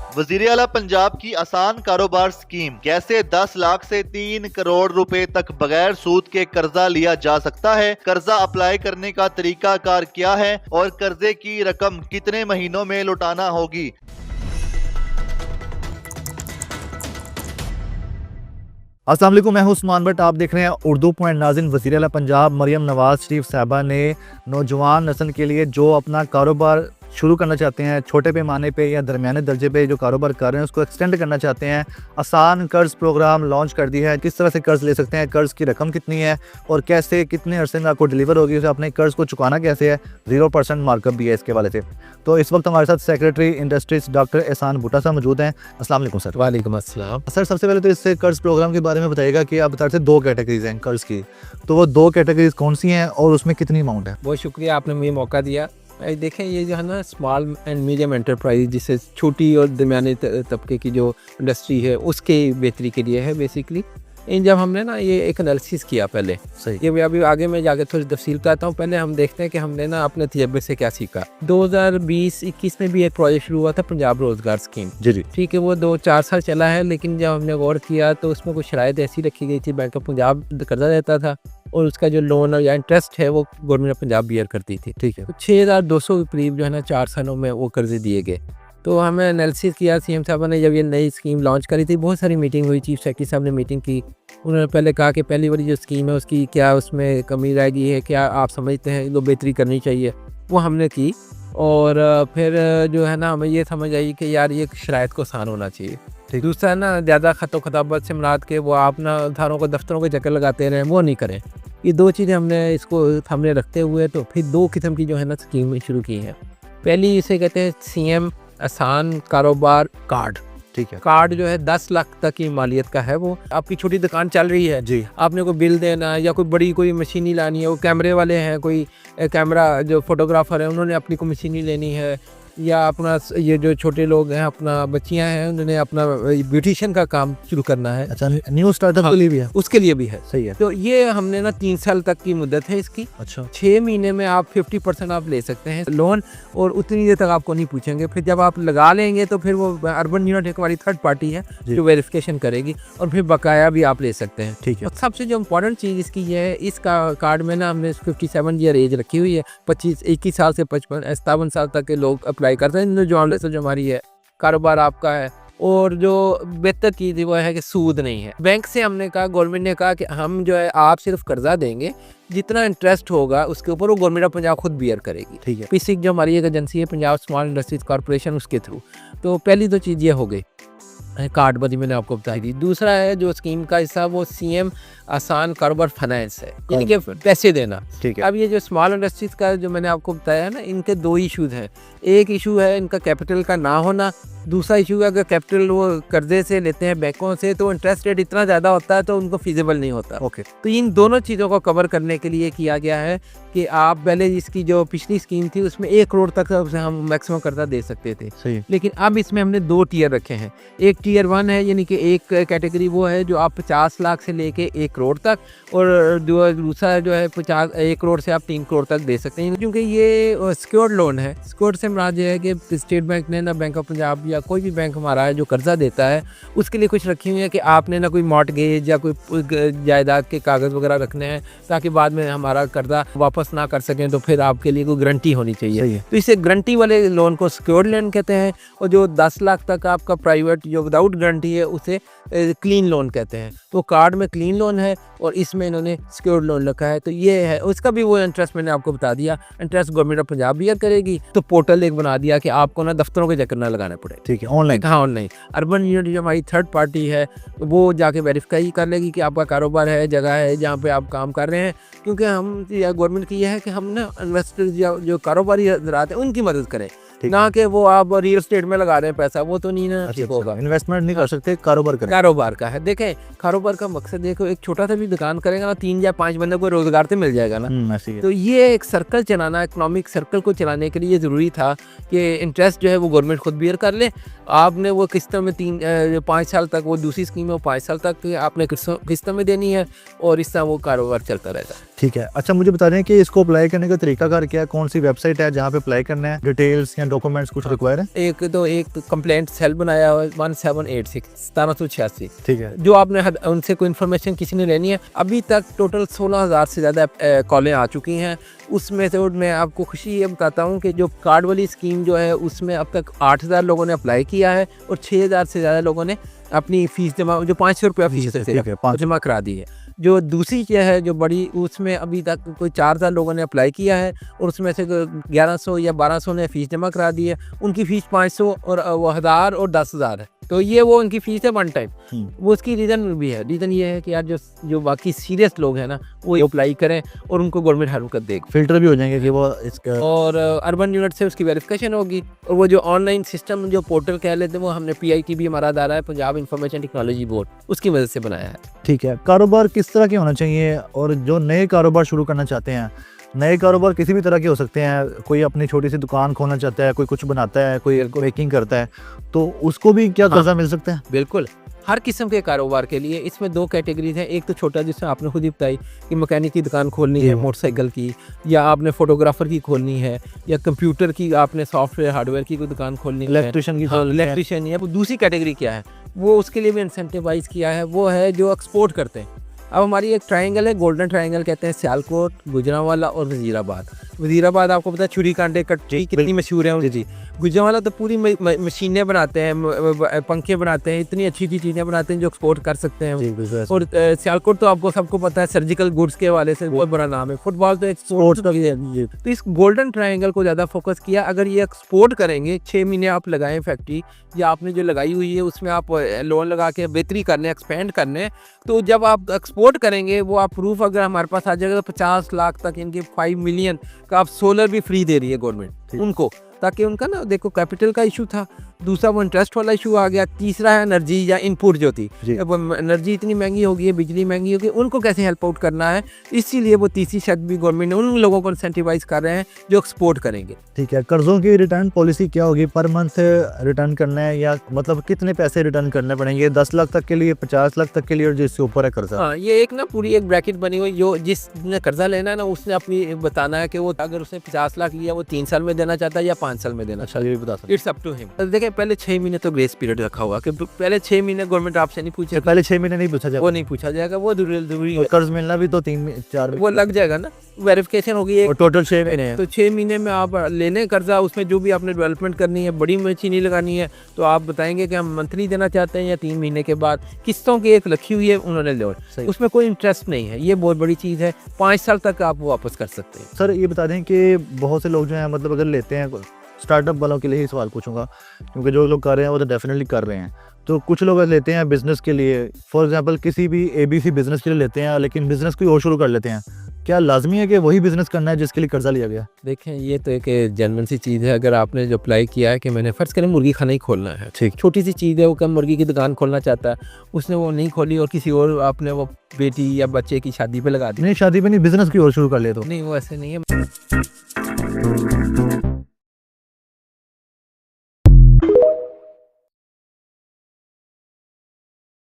वजीर आला पंजाब की आसान कारोबार स्कीम, कैसे 10 लाख से 3 करोड़ रुपए तक बगैर सूद के कर्जा लिया जा सकता है, कर्जा अप्लाई करने का तरीका कार क्या है और कर्जे की रकम कितने महीनों में लौटाना होगी। अस्सलाम वालेकुम, मैं हूं उस्मान भट्ट। आप देख रहे हैं उर्दू पॉइंट। नाज़रीन, वज़ीर आला पंजाब मरियम नवाज शरीफ साहबा ने नौजवान नस्ल के लिए जो अपना कारोबार शुरू करना चाहते हैं, छोटे पैमाने पे या दरमियाने दर्जे पे जो कारोबार कर रहे हैं उसको एक्सटेंड करना चाहते हैं, आसान कर्ज़ प्रोग्राम लॉन्च कर दिया है। किस तरह से कर्ज़ ले सकते हैं, कर्ज़ की रकम कितनी है और कैसे कितने अरसे में आपको डिलीवर होगी, उसे अपने कर्ज़ को चुकाना कैसे है, 0% मार्कअप भी है इसके वाले से। तो इस वक्त हमारे साथ सेक्रेटरी इंडस्ट्रीज डॉक्टर एहसान भुट्टा साहब मौजूद हैं। अस्सलाम वालेकुम सर। वालेकुम अस्सलाम। सर, सबसे पहले तो इससे कर्ज़ प्रोग्राम के बारे में बताइएगा कि आप बता रहे थे 2 कैटेगरीज हैं कर्ज़ की, तो वो 2 कैटेगरीज कौन सी हैं और उसमें कितनी अमाउंट है? बहुत शुक्रिया, आपने मुझे मौका दिया। देखें, ये जो है ना स्मॉल एंड मीडियम एंटरप्राइज, जिससे छोटी और दरमियाने तबके की जो इंडस्ट्री है उसके बेहतरी के लिए है बेसिकली। जब हमने ना ये एक एनालिसिस किया पहले, सही, ये अभी आगे मैं जाकर थोड़ी तफसील बताता हूँ। पहले हम देखते हैं कि हमने ना अपने तजर्बे से क्या सीखा। 2020-21 में भी एक प्रोजेक्ट शुरू हुआ था, पंजाब रोजगार स्कीम। जी, ठीक है, वो 2-4 साल चला है, लेकिन जब हमने गौर किया तो उसमें कुछ शराइत ऐसी रखी गई थी, बैंक ऑफ पंजाब कर्जा देता था और उसका जो लोन या इंटरेस्ट है वो गवर्नमेंट ऑफ पंजाब बियर करती थी। ठीक है, तो 6200 के करीब जो है ना 4 सालों में वो कर्जे दिए गए। तो हमें एनालिसिस किया, सीएम साहब ने जब ये नई स्कीम लॉन्च करी थी, बहुत सारी मीटिंग हुई, चीफ सेक्रेटरी साहब ने मीटिंग की। उन्होंने पहले कहा कि पहली वाली जो स्कीम है उसकी क्या उसमें कमी रह गई है, क्या आप समझते हैं जो बेहतरी करनी चाहिए, वो हमने की। और फिर जो है ना हमें ये समझ आई कि यार ये शराइत को आसान होना चाहिए। ठीक, दूसरा ना ज़्यादा ख़तो खताबत से मुराद के वो आप ना थानों को दफ्तरों के चक्कर लगाते रहें, वो नहीं करें। ये 2 चीज़ें हमने इसको सामने रखते हुए तो फिर 2 किस्म की जो है ना स्कीम शुरू की हैं। पहली इसे कहते हैं सीएम आसान कारोबार कार्ड। ठीक है। कार्ड जो है 10 लाख तक की मालियत का है। वो आपकी छोटी दुकान चल रही है जी, आपने कोई बिल देना है या कोई बड़ी कोई मशीनी लानी है, वो कैमरे वाले हैं, कोई कैमरा जो फोटोग्राफर है उन्होंने अपनी कोई मशीनी लेनी है, या अपना ये जो छोटे लोग हैं, अपना बच्चियां हैं, उन्होंने अपना ब्यूटिशियन का काम शुरू करना है। अच्छा, न्यू स्टार्टअप हाँ, के लिए भी है? उसके लिए भी है। सही है। तो ये हमने ना 3 साल तक की मुद्दत है इसकी। अच्छा, 6 महीने में आप 50% आप ले सकते हैं लोन, और उतनी देर तक आपको नहीं पूछेंगे। फिर जब आप लगा लेंगे तो फिर वो अर्बन यूनिट एक हमारी थर्ड पार्टी है जो वेरिफिकेशन करेगी और फिर बकाया भी आप ले सकते हैं। ठीक है। और सबसे जो इम्पोर्टेंट चीज़ इसकी ये है, इसका कार्ड में ना हमने 57 ईयर एज रखी हुई है। 21 साल से 57 साल तक के लोग अप्लाई करते हैं। जो हमारी है कारोबार आपका है, और जो बेहतर चीज़ वो है कि सूद नहीं है। बैंक से हमने कहा, गवर्नमेंट ने कहा कि हम जो है आप सिर्फ कर्जा देंगे, जितना इंटरेस्ट होगा उसके ऊपर वो गवर्नमेंट ऑफ पंजाब खुद बियर करेगी। ठीक है। पिसिक जो हमारी एक एजेंसी है, पंजाब स्मॉल इंडस्ट्रीज कॉर्पोरेशन, उसके थ्रू। तो पहली 2 चीज़ ये हो गई, कार्ड बदी मैंने आपको बताई थी। दूसरा है जो स्कीम का हिस्सा, वो सीएम आसान कारोबार फाइनेंस है, यानी कि पैसे देना। ठीक है। अब ये जो स्मॉल इंडस्ट्रीज का जो मैंने आपको बताया है ना, इनके 2 इशूज़ हैं। एक इशू है इनका कैपिटल का ना होना, दूसरा इशू है अगर कैपिटल वो कर्जे से लेते हैं बैंकों से तो इंटरेस्ट रेट इतना ज़्यादा होता है तो उनको फीजिबल नहीं होता। ओके। तो इन दोनों चीज़ों को कवर करने के लिए किया गया है कि आप पहले इसकी जो पिछली स्कीम थी उसमें 1 करोड़ तक हम मैक्सिमम कर्जा दे सकते थे, सही। लेकिन अब इसमें हमने 2 टियर रखे हैं। एक टियर 1 है, यानी कि एक कैटेगरी वो है जो आप 50 लाख से लेके 1 करोड़ तक, और दूसरा जो है 1 करोड़ से आप 3 करोड़ तक दे सकते हैं। क्योंकि ये सिक्योर्ड लोन है। सिक्योर्ड से मुराद ये है कि स्टेट बैंक ने ना, बैंक ऑफ पंजाब या कोई भी बैंक हमारा है जो कर्जा देता है, उसके लिए कुछ रखी हुई है कि आपने ना कोई मॉर्टगेज या कोई जायदाद के कागज़ वगैरह रखने हैं, ताकि बाद में हमारा कर्जा वापस ना कर सकें, तो फिर आपके लिए कोई गारंटी होनी चाहिए। तो इसे गारंटी वाले लोन को सिक्योर्ड लोन कहते हैं, और जो 10 लाख तक आपका प्राइवेट जो विदाउट गारंटी है उसे क्लीन लोन कहते हैं। तो कार्ड में क्लीन लोन है और इसमें इन्होंने सिक्योर्ड लोन रखा है। तो ये है, उसका भी वो इंटरेस्ट मैंने आपको बता दिया, interest government of Punjab bear करेगी। तो पोर्टल एक बना दिया कि आपको ना दफ्तरों के चक्कर ना लगाना पड़े। ठीक है, ऑनलाइन। हाँ, ऑनलाइन। अर्बन यूनिट जो हमारी थर्ड पार्टी है वो जाके वेरीफाई कर लेगी कि आपका कारोबार है, जगह है जहाँ पे आप काम कर रहे हैं। क्योंकि हम गवर्नमेंट की यह है कि हम ना इन्वेस्टर्स या जो कारोबारी हजरात हैं उनकी मदद करें, ना कि वो आप रियल एस्टेट में लगा रहे हैं पैसा, वो तो नहीं ना ठीक होगा। इन्वेस्टमेंट नहीं कर सकते, कारोबार करें। कारोबार का है। देखें, कारोबार का मकसद देखो, एक छोटा सा भी दुकान करेगा ना, 3 या 5 बंदे को रोजगार तो मिल जाएगा ना। ऐसी है। तो ये एक सर्कल चलाना, इकोनॉमिक सर्कल को चलाने के लिए ज़रूरी था कि इंटरेस्ट जो है वो गवर्नमेंट खुद बियर कर ले। आपने वो किस्तों में 5 साल तक, वो दूसरी स्कीम है वो 5 साल तक आपने किस्तों में देनी है, और इस तरह वो कारोबार चलता रहता है। ठीक है। अच्छा, मुझे बता दें कि इसको अप्लाई करने का तरीकाकार क्या है, कौन सी वेबसाइट है जहाँ पे अप्लाई करना है, डिटेल्स या डॉक्यूमेंट्स कुछ रिक्वायर है? एक कंप्लेंट सेल बनाया हुआ है 1786 1786, ठीक है। जो आपने उनसे कोई इन्फॉर्मेशन किसी ने लेनी है। अभी तक टोटल 16,000 से ज़्यादा कॉलें आ चुकी हैं। उसमें से मैं आपको खुशी ये बताता हूँ कि जो कार्ड वाली स्कीम जो है उसमें अब तक 8,000 लोगों ने अप्लाई किया है और 6,000 से ज़्यादा लोगों ने अपनी फ़ीस जमा, जो 500 रुपया फीस है, जमा करा दी है। जो दूसरी चीज़ है जो बड़ी, उसमें अभी तक कोई 4,000 लोगों ने अप्लाई किया है और उसमें से 1100 या 1200 ने फ़ीस जमा करा दी है। उनकी फ़ीस 500 और 1000 और 10,000 है। तो ये वो उनकी फ़ीस है वन टाइम। वो उसकी रीज़न भी है, रीज़न ये है कि यार जो बाकी सीरियस लोग हैं ना वो अप्लाई करें और उनको गवर्नमेंट हेल्प कर देगी, फिल्टर भी हो जाएंगे कि वो इसका, और अर्बन यूनिट से उसकी वेरिफिकेशन होगी। और वो जो ऑनलाइन सिस्टम जो पोर्टल कह लेते हैं वो हमने PITB हमारा अदारा है, पंजाब इंफॉर्मेशन टेक्नोलॉजी बोर्ड, उसकी मदद से बनाया है। ठीक है। कारोबार किस तरह के होना चाहिए, और जो नए कारोबार शुरू करना चाहते हैं, नए कारोबार किसी भी तरह के हो सकते हैं, कोई अपनी छोटी सी दुकान खोलना चाहता है, कोई कुछ बनाता है, कोई बेकिंग करता है, तो उसको भी क्या कर्जा मिल सकता है? बिल्कुल, हर किस्म के कारोबार के लिए इसमें 2 कैटेगरीज हैं। एक तो छोटा, जिसमें आपने खुद ही बताई कि मैकेनिक की दुकान खोलनी है, मोटरसाइकिल की, या आपने फोटोग्राफर की खोलनी है, या कंप्यूटर की, आपने सॉफ्टवेयर हार्डवेयर की कोई दुकान खोलनी है, इलेक्ट्रिशियन की, इलेक्ट्रिशियन है। दूसरी कैटेगरी क्या है, वो उसके लिए भी इंसेंटिवाइज किया है, वो है जो एक्सपोर्ट करते हैं। अब हमारी एक ट्रायंगल है, गोल्डन ट्रायंगल कहते हैं, सियालकोट, गुजरांवाला और वजीराबाद। वजीराबाद आपको पता है छुरी कांटे कट्टी कितनी मशहूर है जी। गुजरांवाला तो पूरी मशीनें बनाते हैं, पंखे बनाते हैं, इतनी अच्छी अच्छी चीज़ें बनाते हैं जो एक्सपोर्ट कर सकते हैं। और सियालकोट तो आपको सबको पता है सर्जिकल गुड्स के हवाले से बहुत बड़ा नाम है। फुटबॉल तो एक्सपोर्ट का भी है। तो इस गोल्डन ट्रायंगल को ज़्यादा फोकस किया। अगर ये एक्सपोर्ट करेंगे, 6 महीने आप लगाएं फैक्ट्री, या आपने जो लगाई हुई है उसमें आप लोन लगा के बेहतरी करने, एक्सपेंड करने, तो जब आप एक्सपोर्ट करेंगे वो आप प्रूफ अगर हमारे पास आ जाएगा तो 50 लाख तक इनके 5 मिलियन का आप सोलर भी फ्री दे रही है गवर्नमेंट उनको, ताकि उनका ना, देखो कैपिटल का इशू था, दूसरा वो इंटरेस्ट वाला इशू आ गया, तीसरा है एनर्जी या इनपुट जो थी। अब एनर्जी इतनी महंगी हो गई है, बिजली महंगी हो गई, उनको कैसे हेल्प आउट करना है, इसीलिए वो तीसरी शर्त भी गवर्नमेंट ने उन लोगों को इंसेंटिवाइज कर रहे हैं जो एक्सपोर्ट करेंगे। ठीक है। कर्जों की रिटर्न पॉलिसी क्या होगी, पर मंथ रिटर्न करना है, या मतलब कितने पैसे रिटर्न करने पड़ेंगे, 10 लाख तक के लिए, 50 लाख तक के लिए, और जिससे ऊपर है कर्जा? हाँ, ये एक ना पूरी एक ब्रैकेट बनी हुई, जो जिसने कर्जा लेना है ना उसने अपनी बताना है कि वो अगर उसने 50 लाख लिया वो 3 साल में देना चाहता है या 5 साल में देना। अच्छा, ये भी बता सकते? It's up to him. देखिए, पहले 6 महीने तो ग्रेस पीरियड रखा हुआ कि पहले 6 महीने गवर्नमेंट आपसे नहीं पूछे, पहले 6 महीने नहीं पूछा जाएगा, वो नहीं पूछा जाएगा, वो दूरी कर्ज मिलना भी तो 3-4 वो लग जाएगा ना, वेरिफिकेशन होगी, और टोटल 6 महीने है। तो 6 महीने में आप लेने कर्जा, उसमें जो भी आपने डेवलपमेंट करनी है, बड़ी मशीनी लगानी है, तो आप बताएंगे कि हम मंथली देना चाहते हैं या 3 महीने के बाद। किस्तों की एक रखी हुई है उन्होंने लो, उसमें कोई इंटरेस्ट नहीं है, ये बहुत बड़ी चीज़ है। 5 साल तक आप वापस कर सकते हैं। सर, ये बता दें कि बहुत से लोग जो हैं, मतलब अगर लेते हैं, स्टार्टअप वालों के लिए ही सवाल पूछूंगा, क्योंकि जो लोग कर रहे हैं वो तो डेफिनेटली कर रहे हैं, तो कुछ लोग लेते हैं बिजनेस के लिए, फॉर एग्जांपल किसी भी ABC बिजनेस के लिए लेते हैं, लेकिन बिजनेस कोई और शुरू कर लेते हैं, क्या लाजमी है कि वही बिजनेस करना है जिसके लिए कर्जा लिया गया? देखें, ये तो एक जेन्युइन सी चीज़ है। अगर आपने जो अप्लाई किया है कि मैंने फ़र्ज़ करें मुर्गी खाना ही खोलना है, ठीक, छोटी सी चीज़ है, वो कम मुर्गी की दुकान खोलना चाहता है, उसने वो नहीं खोली और किसी और आपने वो बेटी या बच्चे की शादी पे लगा दी। नहीं, शादी पे नहीं, बिजनेस की और शुरू कर ले तो नहीं, वो ऐसे नहीं है।